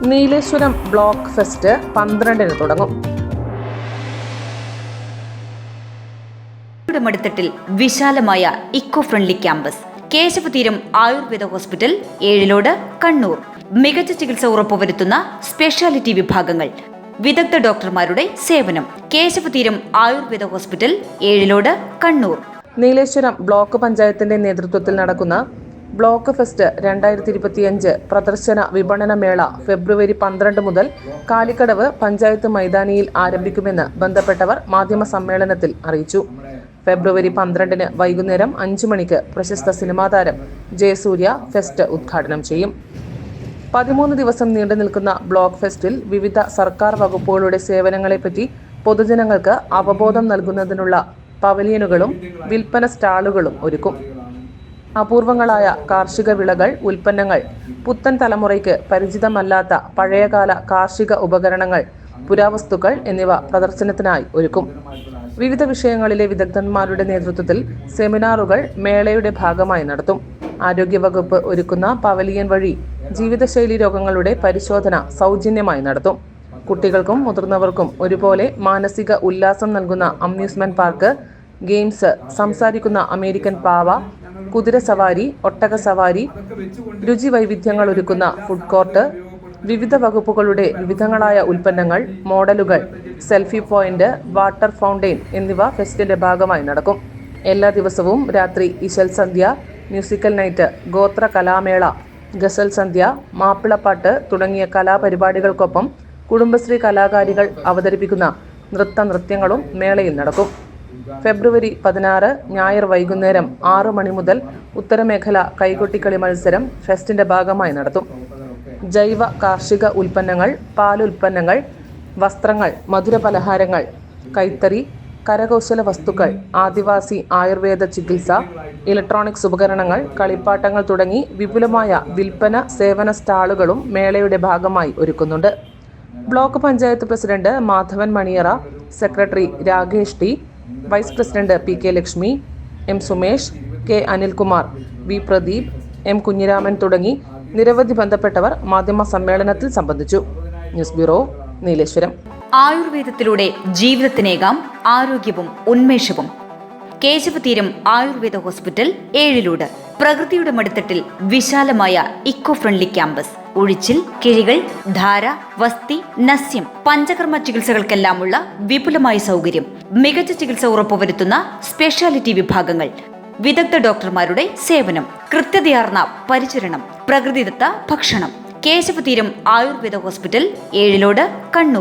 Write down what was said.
Nileshwaram block fest 12-ന് തുടങ്ങും. മടിത്തട്ടിൽ വിശാലമായ eco friendly campus. Keshavatheeram Ayurveda hospital, Ezhilode, Kannur. മികച്ച ചികിത്സ ഉറപ്പുവരുത്തുന്ന സ്പെഷ്യാലിറ്റി വിഭാഗങ്ങൾ, വിദഗ്ധ ഡോക്ടർമാരുടെ സേവനം. കേശവതീരം ആയുർവേദ ഹോസ്പിറ്റൽ, ഏഴിലോട്, കണ്ണൂർ. നീലേശ്വരം ബ്ലോക്ക് പഞ്ചായത്തിന്റെ നേതൃത്വത്തിൽ നടക്കുന്ന ബ്ലോക്ക് ഫെസ്റ്റ് 2025 പ്രദർശന വിപണന മേള ഫെബ്രുവരി 12 മുതൽ കാലിക്കടവ് പഞ്ചായത്ത് മൈതാനിയിൽ ആരംഭിക്കുമെന്ന് ബന്ധപ്പെട്ടവർ മാധ്യമ സമ്മേളനത്തിൽ അറിയിച്ചു. ഫെബ്രുവരി 12-ന് വൈകുന്നേരം 5 മണിക്ക് പ്രശസ്ത സിനിമാ താരം ജയസൂര്യ ഫെസ്റ്റ് ഉദ്ഘാടനം ചെയ്യും. 13 ദിവസം നീണ്ടു നിൽക്കുന്ന ബ്ലോക്ക് ഫെസ്റ്റിൽ വിവിധ സർക്കാർ വകുപ്പുകളുടെ സേവനങ്ങളെപ്പറ്റി പൊതുജനങ്ങൾക്ക് അവബോധം നൽകുന്നതിനുള്ള പവലിയനുകളും വിൽപ്പന സ്റ്റാളുകളും ഒരുക്കും. അപൂർവങ്ങളായ കാർഷിക വിളകൾ, ഉൽപ്പന്നങ്ങൾ, പുത്തൻ തലമുറയ്ക്ക് പരിചിതമല്ലാത്ത പഴയകാല കാർഷിക ഉപകരണങ്ങൾ, പുരാവസ്തുക്കൾ എന്നിവ പ്രദർശനത്തിനായി ഒരുക്കും. വിവിധ വിഷയങ്ങളിലെ വിദഗ്ധന്മാരുടെ നേതൃത്വത്തിൽ സെമിനാറുകൾ മേളയുടെ ഭാഗമായി നടത്തും. ആരോഗ്യവകുപ്പ് ഒരുക്കുന്ന പവലിയൻ വഴി ജീവിതശൈലി രോഗങ്ങളുടെ പരിശോധന സൗജന്യമായി നടത്തും. കുട്ടികൾക്കും മുതിർന്നവർക്കും ഒരുപോലെ മാനസിക ഉല്ലാസം നൽകുന്ന അമ്യൂസ്മെന്റ് പാർക്ക്, ഗെയിംസ്, സംസാരിക്കുന്ന അമേരിക്കൻ പാവ, കുതിര സവാരി, ഒട്ടക സവാരി, രുചി വൈവിധ്യങ്ങൾ ഒരുക്കുന്ന ഫുഡ് കോർട്ട്, വിവിധ വകുപ്പുകളുടെ വിവിധങ്ങളായ ഉൽപ്പന്നങ്ങൾ, മോഡലുകൾ, സെൽഫി പോയിന്റ്, വാട്ടർ ഫൗണ്ടെയിൻ എന്നിവ ഫെസ്റ്റിന്റെ ഭാഗമായി നടക്കും. എല്ലാ ദിവസവും രാത്രി ഇശൽ സന്ധ്യ, മ്യൂസിക്കൽ നൈറ്റ്, ഗോത്ര കലാമേള, ഗസൽ സന്ധ്യ, മാപ്പിളപ്പാട്ട് തുടങ്ങിയ കലാപരിപാടികൾക്കൊപ്പം കുടുംബശ്രീ കലാകാരികൾ അവതരിപ്പിക്കുന്ന നൃത്യങ്ങളും മേളയിൽ നടക്കും. ഫെബ്രുവരി 16 ഞായർ വൈകുന്നേരം 6 മണി മുതൽ ഉത്തരമേഖല കൈകൊട്ടിക്കളി മത്സരം ഫെസ്റ്റിന്റെ ഭാഗമായി നടത്തും. ജൈവ കാർഷിക ഉൽപ്പന്നങ്ങൾ, പാലുൽപ്പന്നങ്ങൾ, വസ്ത്രങ്ങൾ, മധുരപലഹാരങ്ങൾ, കൈത്തറി, കരകൗശല വസ്തുക്കൾ, ആദിവാസി ആയുർവേദ ചികിത്സ, ഇലക്ട്രോണിക്സ് ഉപകരണങ്ങൾ, കളിപ്പാട്ടങ്ങൾ തുടങ്ങി വിപുലമായ വിൽപ്പന സേവന സ്റ്റാളുകളും മേളയുടെ ഭാഗമായി ഒരുക്കുന്നുണ്ട്. Block panchayat president Madhavan Maniyara, secretary Rakesh T, vice president PK Lakshmi, M Sumesh, K Anilkumar, V Pradeep, M Kunhiraman തുടങ്ങി നിരവധി ബന്ധപ്പെട്ടവർ മാധ്യമ സമ്മേളനത്തിൽ സംബന്ധിച്ചു. News bureau, Nileshwaram. ആയുർവേദത്തിലൂടെ ജീവിതത്തിനേകാം ആരോഗ്യവും ഉന്മേഷവും. കേശവതീരം ആയുർവേദ ഹോസ്പിറ്റൽ, ഏഴിലോട്. പ്രകൃതിയുടെ മടിത്തട്ടിൽ വിശാലമായ ഇക്കോ ഫ്രണ്ട്ലി ക്യാമ്പസ്. ഒഴിച്ചിൽ, കിഴികൾ, ധാര, വസ്തി, നസ്യം, പഞ്ചകർമ്മ ചികിത്സകൾക്കെല്ലാമുള്ള വിപുലമായ സൗകര്യം. മികച്ച ചികിത്സ ഉറപ്പുവരുത്തുന്ന സ്പെഷ്യാലിറ്റി വിഭാഗങ്ങൾ, വിദഗ്ധ ഡോക്ടർമാരുടെ സേവനം, കൃത്യതയാർന്ന പരിചരണം, പ്രകൃതിദത്ത ഭക്ഷണം. കേശവതീരം ആയുർവേദ ഹോസ്പിറ്റൽ, ഏഴിലോട്, കണ്ണൂർ.